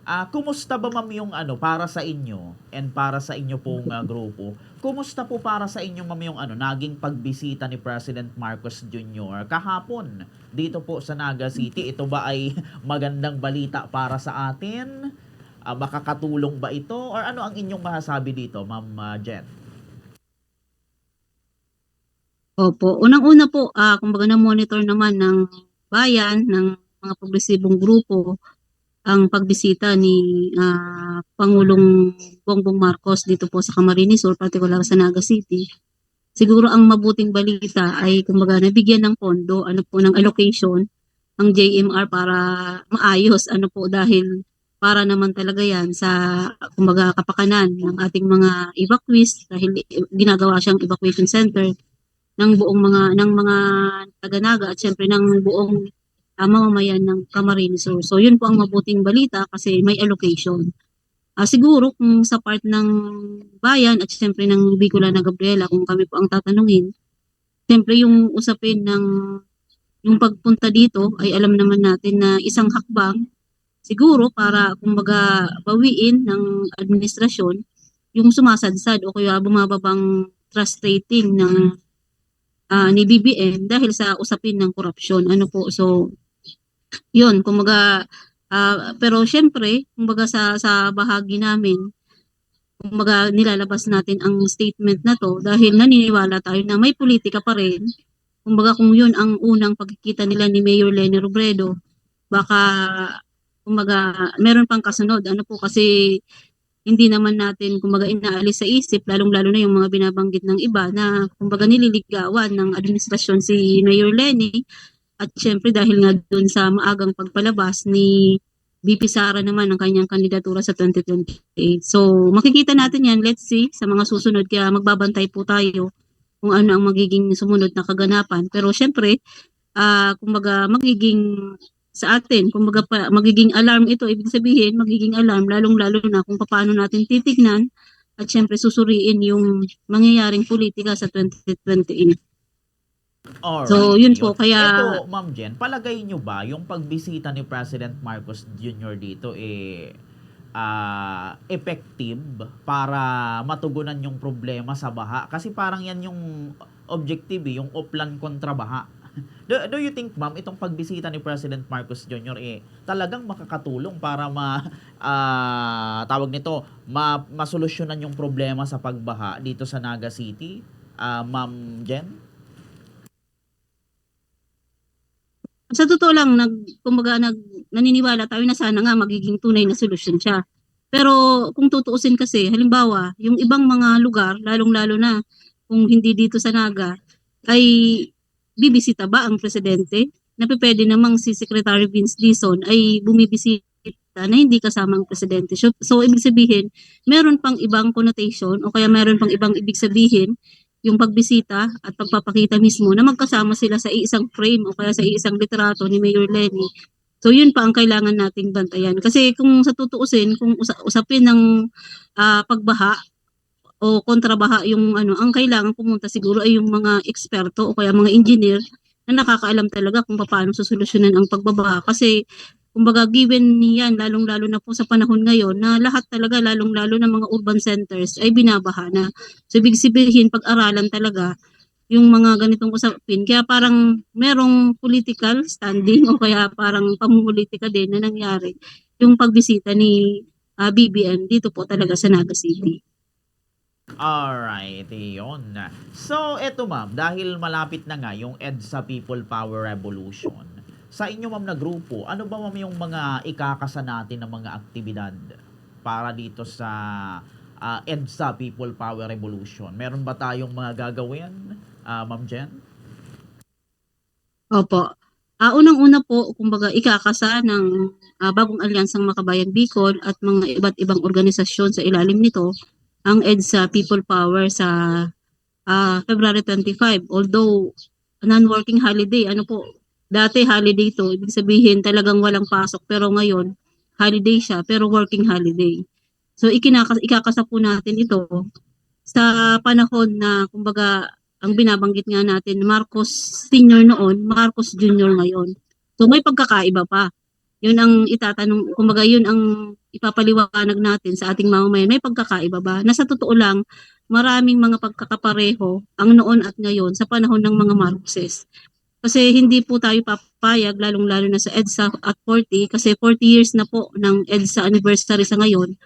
Kumusta ba ma'am yung ano, para sa inyo and para sa inyo pong grupo? Kumusta po para sa inyo ma'am yung ano, naging pagbisita ni President Marcos Jr. kahapon dito po sa Naga City? Ito ba ay magandang balita para sa atin? Makakatulong ba ito? Or ano ang inyong masasabi dito, Ma'am Jen? Opo. Unang-una po, kumbaga na-monitor naman ng bayan, ng mga progresibong grupo, ang pagbisita ni Pangulong Bongbong Marcos dito po sa Camarines Sur, partikular sa Naga City. Siguro ang mabuting balita ay kumbaga nabigyan ng pondo, ano po, ng allocation ang JMR para maayos, ano po, dahil para naman talaga yan sa kumbaga kapakanan ng ating mga evacuees dahil ginagawa siyang evacuation center ng buong mga taga-Naga at syempre ng buong mamamayan ng Camarines Sur. So yun po ang mabuting balita kasi may allocation. Siguro kung sa part ng bayan at syempre ng Bicolana Gabriela, kung kami po ang tatanungin, syempre yung usapin ng yung pagpunta dito ay alam naman natin na isang hakbang siguro para kumbaga bawiin ng administrasyon yung sumasadsad o kaya bumababang trust rating ng ni BBM dahil sa usapin ng korupsyon. Ano po, so yun, kumbaga, pero syempre, kumbaga sa bahagi namin, kumbaga nilalabas natin ang statement na to dahil naniniwala tayo na may politika pa rin. Kumbaga kung yun ang unang pagkikita nila ni Mayor Leni Robredo, baka kumbaga meron pang kasunod. Ano po kasi hindi naman natin kumbaga inaalis sa isip, lalong-lalo na yung mga binabanggit ng iba na kumbaga nililigawan ng administrasyon si Mayor Leni. At syempre dahil nga dun sa maagang pagpalabas ni VP Sara naman ang kanyang kandidatura sa 2028. So makikita natin yan, let's see, sa mga susunod. Kaya magbabantay po tayo kung ano ang magiging sumunod na kaganapan. Pero syempre, kumbaga magiging sa atin, kumbaga magiging alarm ito. Ibig sabihin, magiging alarm lalong-lalo na kung paano natin titignan at syempre susuriin yung mangyayaring politika sa 2028. So, Alright, yun po. ayun. Kaya Eto, Ma'am Jen, palagay nyo ba yung pagbisita ni President Marcos Jr. dito effective para matugunan yung problema sa baha? Kasi parang yan yung objective yung uplan kontra baha. Do you think, ma'am, itong pagbisita ni President Marcos Jr. Talagang makakatulong para tawag nito, masolusyonan yung problema sa pagbaha dito sa Naga City? Ma'am Jen? sa totoo lang, kumbaga, naniniwala tayo na sana nga magiging tunay na solusyon siya. Pero kung tutuusin kasi, halimbawa, yung ibang mga lugar, lalong-lalo na kung hindi dito sa Naga, ay bibisita ba ang presidente? Napipwede namang si Secretary Vince Dizon ay bumibisita na hindi kasama ang presidente. So ibig sabihin, meron pang ibang connotation o kaya meron pang ibang ibig sabihin yung pagbisita at pagpapakita mismo na magkasama sila sa isang frame o kaya sa isang litrato ni Mayor Lenny. So yun pa ang kailangan nating bantayan. Kasi kung sa tutuusin, kung usapin ng pagbaha o kontrabaha yung ano, ang kailangan pumunta siguro ay yung mga eksperto o kaya mga engineer na nakakaalam talaga kung paano susolusyonan ang pagbabaha. Kasi kumbaga given yan, lalong-lalo na po sa panahon ngayon na lahat talaga, lalong-lalo na mga urban centers ay binabaha na. So ibig sabihin, pag-aralan talaga yung mga ganitong usapin. Kaya parang merong political standing o kaya parang pamumulitika din na nangyari yung pagbisita ni BBM dito po talaga sa Naga City. Alright, yun. So, eto ma'am, dahil malapit na nga yung EDSA People Power Revolution, sa inyo ma'am na grupo, ano ba ma'am yung mga ikakasa natin ng mga aktibidad para dito sa EDSA People Power Revolution? Meron ba tayong mga gagawin, Ma'am Jen? Opo. Unang-una po, kumbaga ikakasa ng bagong alyansang Makabayan Bicol at mga iba't ibang organisasyon sa ilalim nito ang EDSA People Power sa February 25. Although non-working holiday, ano po, dati holiday to, ibig sabihin talagang walang pasok pero ngayon holiday siya pero working holiday. So ikakasa po natin ito sa panahon na kumbaga ang binabanggit nga natin Marcos Senior noon, Marcos Junior ngayon. So may pagkakaiba pa. Yun ang itatanong, kumbaga yun ang ipapaliwanag natin sa ating mamamayan, may pagkakaiba ba? Na sa totoo lang, maraming mga pagkakapareho ang noon at ngayon sa panahon ng mga Marcoses. Kasi hindi po tayo papayag, lalong-lalo na sa EDSA at 40, kasi 40 years na po ng EDSA anniversary sa ngayon,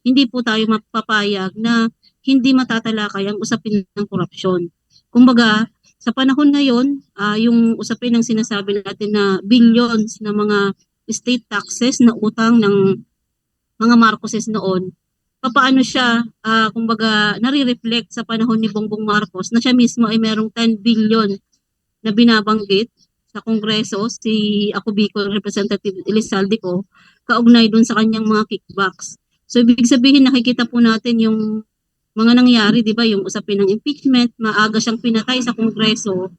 hindi po tayo mapapayag na hindi matatalakay ang usapin ng korupsyon. Kumbaga, sa panahon ngayon, yung usapin ng sinasabi natin na billions na mga state taxes na utang ng mga Marcoses noon, papaano siya, kumbaga, nare-reflect sa panahon ni Bongbong Marcos na siya mismo ay merong 10 billion na binabanggit sa Kongreso, si ako Bicol Representative Elizalde ko, kaugnay dun sa kanyang mga kickbacks. So, ibig sabihin, nakikita po natin yung mga nangyari, di ba, yung usapin ng impeachment, maaga siyang pinatay sa Kongreso,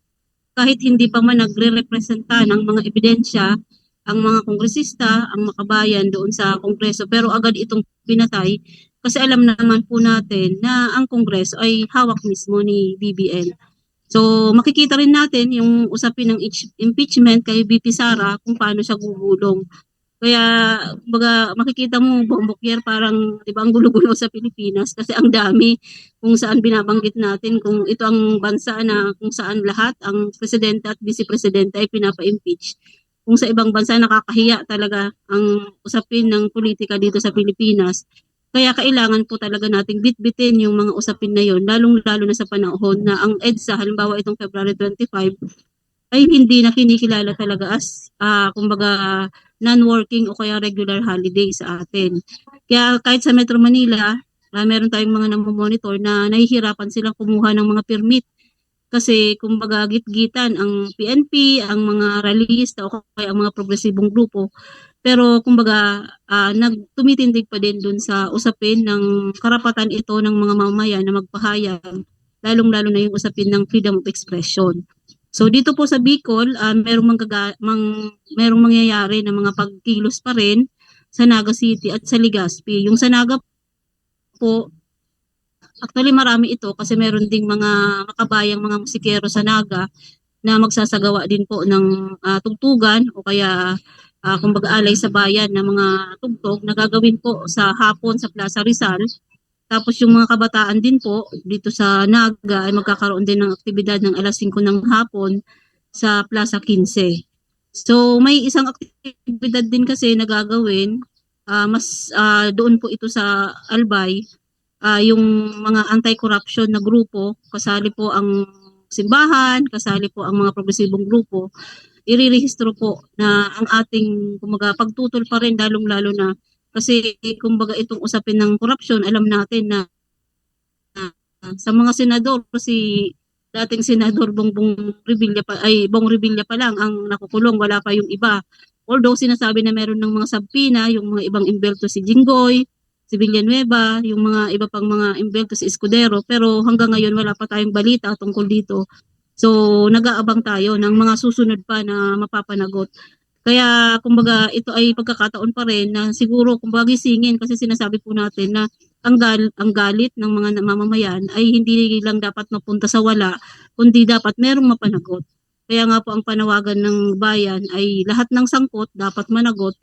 kahit hindi pa man nagre-representa ng mga ebidensya ang mga kongresista, ang makabayan doon sa Kongreso, pero agad itong pinatay kasi alam naman po natin na ang Kongreso ay hawak mismo ni BBM. So makikita rin natin yung usapin ng impeachment kay VP Sara kung paano siya gugulong. Kaya kumbaga makikita mo Bombokier parang 'di ba ang gulo-gulo sa Pilipinas kasi ang dami kung saan binabanggit natin kung ito ang bansa na kung saan lahat ang presidente at vice presidente ay pinapa-impeach. Kung sa ibang bansa nakakahiya talaga ang usapin ng politika dito sa Pilipinas. Kaya kailangan po talaga nating bitbitin yung mga usapin na yon, lalong-lalo na sa panahon na ang EDSA halimbawa itong February 25 ay hindi na kinikilala talaga as kumbaga non-working o kaya regular holiday sa atin. Kaya kahit sa Metro Manila, meron tayong mga namomonitor na nahihirapan silang kumuha ng mga permit kasi kumbaga gitgitan ang PNP, ang mga rallyista o kaya ang mga progresibong grupo. Pero kumbaga tumitindig pa din dun sa usapin ng karapatan ito ng mga mamamayan na magpahayag, lalong-lalo na yung usapin ng freedom of expression. So dito po sa Bicol, merong mangyayari na mga pagkilos pa rin sa Naga City at sa Legazpi. Yung sa Naga po, actually marami ito kasi meron ding mga makabayang mga musikero sa Naga na magsasagawa din po ng tugtugan o kaya kumbaga alay sa bayan na mga tugtog na gagawin po sa hapon sa Plaza Rizal. Tapos yung mga kabataan din po dito sa Naga ay magkakaroon din ng aktibidad ng alas 5 ng hapon sa Plaza 15. So may isang aktibidad din kasi na gagawin, doon po ito sa Albay, yung mga anti-corruption na grupo, kasali po ang simbahan, kasali po ang mga progresibong grupo, irirehistro po na ang ating kumbaga pagtutol pa rin lalong-lalo na kasi kumbaga itong usapin ng korupsyon, alam natin na sa mga senador si dating senador Bong Revilla pa lang ang nakukulong, wala pa yung iba. Although sinasabi na meron ng mga sabpina, yung mga ibang imbelto si Jinggoy, si Villanueva, yung mga iba pang mga imbelto si Escudero, pero hanggang ngayon wala pa tayong balita tungkol dito. So nag-aabang tayo ng mga susunod pa na mapapanagot. Kaya kumbaga ito ay pagkakataon pa rin na siguro kumbaga gisingin kasi sinasabi po natin na ang galit ng mga mamamayan ay hindi lang dapat mapunta sa wala, kundi dapat merong mapanagot. Kaya nga po ang panawagan ng bayan ay lahat ng sangkot dapat managot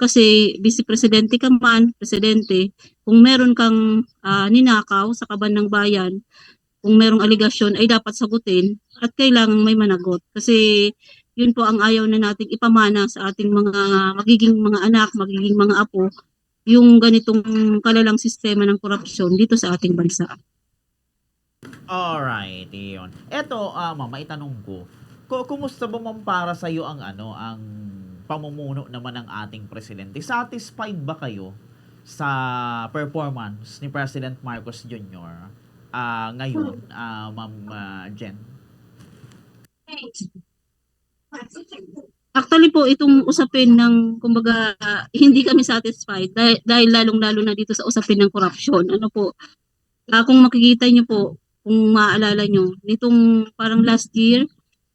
kasi vice presidente ka man, presidente, kung meron kang ninakaw sa kaban ng bayan, kung merong aligasyon ay dapat sagutin at kailangang may managot. Kasi yun po ang ayaw na nating ipamana sa ating mga magiging mga anak, magiging mga apo, yung ganitong kalalang sistema ng korupsyon dito sa ating bansa. Alright, iyon. Eto, ma'am, maitanong ko. Kumusta ba ma'am para sa iyo ang ang pamumuno naman ng ating presidente? Satisfied ba kayo sa performance ni President Marcos Jr. Ngayon, Ma'am Jen? Actually po itong usapin ng kumbaga hindi kami satisfied dahil lalong-lalo na dito sa usapin ng korupsyon. Ano po, kung makikita niyo po, kung maaalala niyo, nitong parang last year,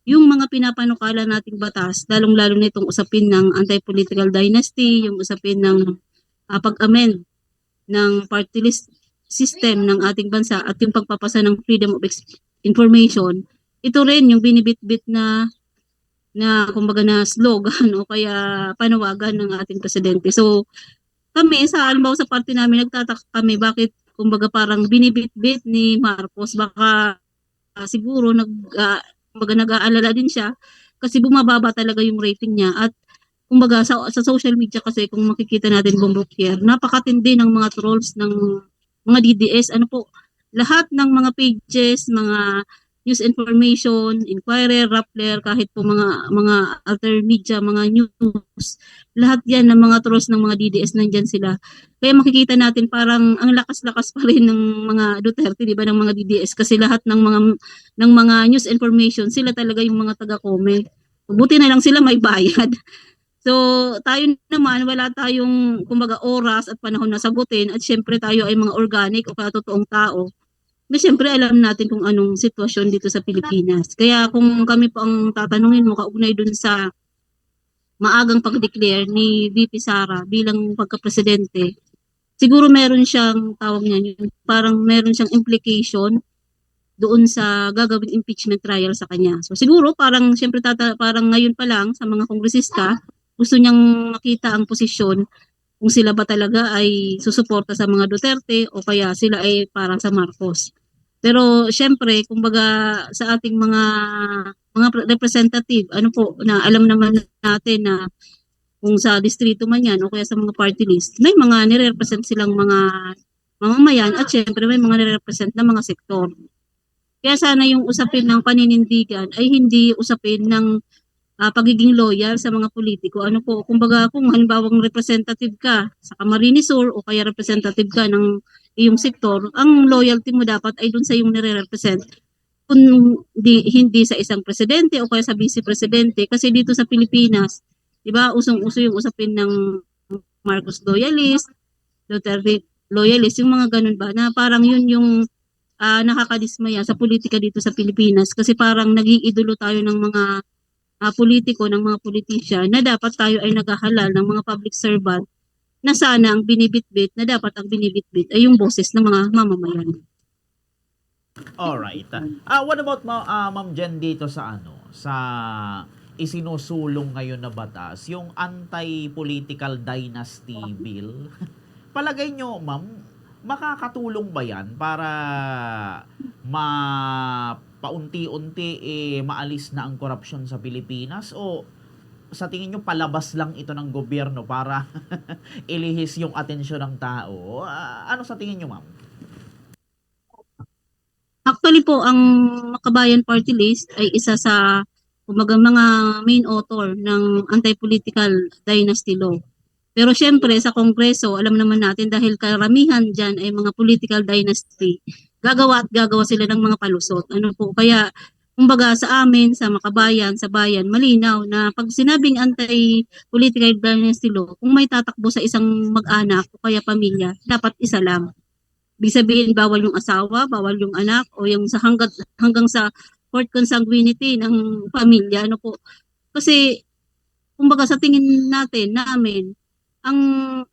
yung mga pinapanukala nating batas, lalong-lalo na itong usapin ng anti-political dynasty, yung usapin ng pag-amend ng party list system ng ating bansa at yung pagpapasa ng freedom of information, ito rin yung binibitbit na kumbaga na slogan o kaya panawagan ng ating presidente. So, kami halimbawa sa party namin nagtataka kami bakit kumbaga parang binibitbit ni Marcos, baka siguro kumbaga nag-aalala din siya kasi bumababa talaga yung rating niya. At kumbaga sa social media kasi kung makikita natin Bombokier, napakatindi ng mga trolls ng mga DDS. Ano po, lahat ng mga pages, mga news information, Inquirer, Rappler, kahit po mga other media, mga news, lahat yan ng mga trolls ng mga DDS nandyan sila. Kaya makikita natin parang ang lakas-lakas pa rin ng mga Duterte, di ba, ng mga DDS kasi lahat ng mga news information, sila talaga yung mga taga-comment. Buti na lang sila may bayad. So, tayo naman, wala tayong, kumbaga, oras at panahon na sagutin at syempre tayo ay mga organic o kaya totoong tao. Na syempre alam natin kung anong sitwasyon dito sa Pilipinas. Kaya kung kami po ang tatanungin mo kaugnay dun sa maagang pag-declare ni VP Sara bilang pagka-presidente, siguro meron siyang tawag niya, yung parang meron siyang implication doon sa gagawing impeachment trial sa kanya. So siguro parang syempre parang ngayon pa lang sa mga kongresista, gusto niyang makita ang posisyon kung sila ba talaga ay susuporta sa mga Duterte o kaya sila ay para sa Marcos. Pero syempre, kumbaga sa ating mga representative, ano po, na alam naman natin na kung sa distrito man yan o kaya sa mga party list, may mga nire-represent silang mga mamamayan at syempre may mga nire-represent na mga sektor. Kaya sana yung usapin ng paninindigan ay hindi usapin ng pagiging loyal sa mga politiko. Ano po, kumbaga kung halimbawang representative ka sa Camarines Sur o kaya representative ka ng iyong sektor, ang loyalty mo dapat ay dun sa iyong nire-represent. Kung hindi sa isang presidente o kaya sa vice presidente, kasi dito sa Pilipinas, 'di ba, usong-uso yung usapin ng Marcos loyalist, Duterte loyalist, yung mga ganun ba na parang yun yung nakakadismaya sa politika dito sa Pilipinas kasi parang naging idolo tayo ng mga politiko, ng mga politician na dapat tayo ay naghahalal ng mga public servant na sana ang binibitbit, na dapat ang binibitbit ay yung boses ng mga mamamayan. Alright. What about Ma'am Jen dito sa sa isinusulong ngayon na batas, yung anti-political dynasty bill? Palagay nyo, ma'am, makakatulong ba yan para paunti-unti maalis na ang korupsyon sa Pilipinas? O sa tingin nyo palabas lang ito ng gobyerno para ilihis yung atensyon ng tao? Ano sa tingin nyo, ma'am? Actually po, ang Makabayan Party List ay isa sa kumbaga mga main author ng anti-political dynasty law. Pero syempre sa Kongreso, alam naman natin dahil karamihan dyan ay mga political dynasty, gagawa at gagawa sila ng mga palusot. Ano po, kaya kumbaga sa amin, sa Makabayan, sa bayan, malinaw na pag sinabing anti-political dynasty law, kung may tatakbo sa isang mag-anak o kaya pamilya, dapat isa lang. Ibig sabihin, bawal yung asawa, bawal yung anak, o yung hanggang sa court consanguinity ng pamilya. Ano po, kasi kumbaga sa tingin namin, ang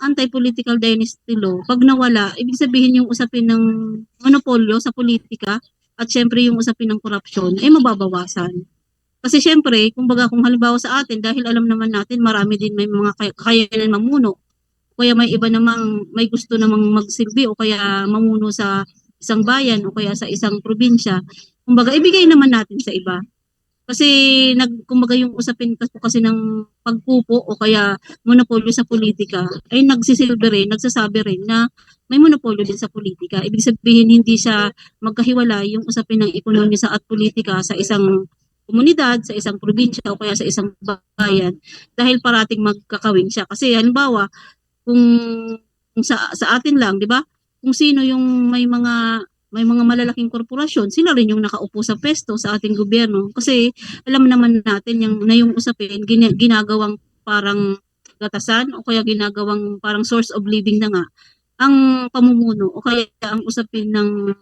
anti-political dynasty law, pag nawala, ibig sabihin yung usapin ng monopolyo sa politika at syempre yung usapin ng korupsyon ay mababawasan. Kasi syempre, kumbaga kung halimbawa sa atin, dahil alam naman natin marami din may mga kakayanan mamuno, kaya may iba namang may gusto namang magsilbi o kaya mamuno sa isang bayan o kaya sa isang probinsya, kumbaga ibigay naman natin sa iba. Kasi kumbaga yung usapin kasi ng pagpupo o kaya monopolyo sa politika ay nagsisilbi rin, nagsasabi rin na may monopolyo din sa politika. Ibig sabihin hindi siya magkahiwalay yung usapin ng ekonomiya at politika sa isang komunidad, sa isang probinsya o kaya sa isang bayan dahil parating magkakawin siya. Kasi halimbawa, kung, kung sa atin lang, 'di ba? Kung sino yung may mga malalaking korporasyon, sila rin yung nakaupo sa pesto sa ating gobyerno. Kasi alam naman natin yung usapin, ginagawang parang gatasan o kaya ginagawang parang source of living na nga ang pamumuno o kaya ang usapin ng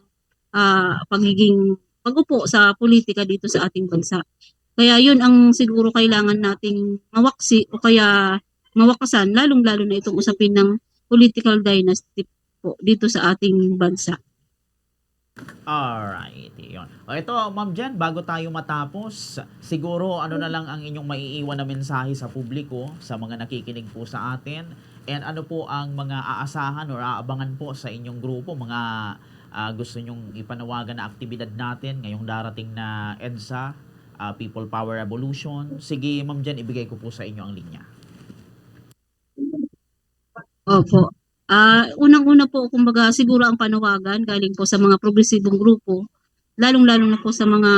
pagiging pag-upo sa politika dito sa ating bansa. Kaya yun ang siguro kailangan nating mawaksi o kaya mawakasan, lalong-lalo na itong usapin ng political dynasty po dito sa ating bansa. Alright, yun. O ito, Ma'am Jen, bago tayo matapos, siguro ano na lang ang inyong maiiwan na mensahe sa publiko, sa mga nakikinig po sa atin. And ano po ang mga aasahan or aabangan po sa inyong grupo, mga gusto nyong ipanawagan na aktibidad natin ngayong darating na EDSA, People Power Revolution? Sige, Ma'am Jen, ibigay ko po sa inyo ang linya. Opo. Unang-una po, kumbaga, siguro ang panawagan galing po sa mga progresibong grupo, lalong-lalo na po sa mga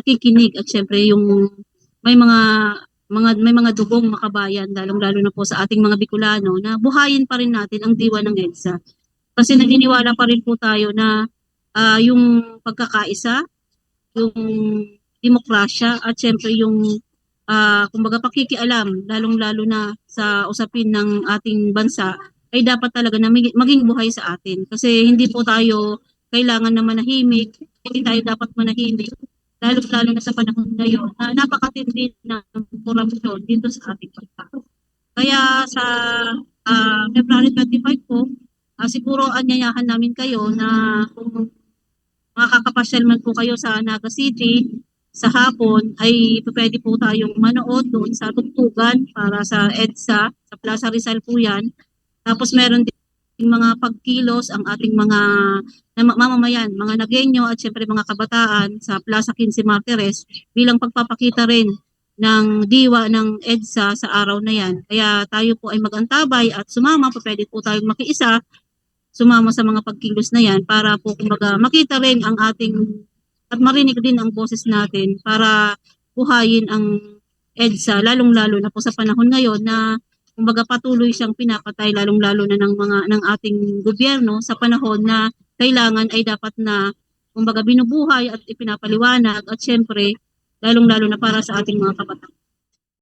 nakikinig at syempre yung may may mga dugong makabayan, lalong-lalo na po sa ating mga Bicolano, na buhayin pa rin natin ang diwa ng EDSA. Kasi naniniwala pa rin po tayo na yung pagkakaisa, yung demokrasya at syempre yung kumbaga pakikialam lalong-lalo na sa usapin ng ating bansa ay dapat talaga na maging buhay sa atin kasi hindi po tayo kailangan na manahimik, hindi tayo dapat manahimik lalo-lalo na sa panahon ngayon na napakatindi ng korupsyon dito sa ating bansa. Kaya sa February 25 po, siguro anyayahan namin kayo na kung makakapasyal man po kayo sa Naga City sa hapon ay pwede po tayong manood doon sa tugtugan para sa EDSA, sa Plaza Rizal po yan. Tapos meron din mga pagkilos ang ating mga mamamayan, mga Nagueño at syempre mga kabataan sa Plaza 15 Martires bilang pagpapakita rin ng diwa ng EDSA sa araw na yan. Kaya tayo po ay mag-antabay at sumama, pwede po tayong makiisa sumama sa mga pagkilos na yan para po kumbaga makita rin ang ating at marinig din ang boses natin para buhayin ang EDSA lalong-lalo na po sa panahon ngayon na kumbaga patuloy siyang pinapatay lalong-lalo na ng ating gobyerno sa panahon na kailangan ay dapat na kumbaga binubuhay at ipinapaliwanag at syempre lalong-lalo na para sa ating mga kabataan.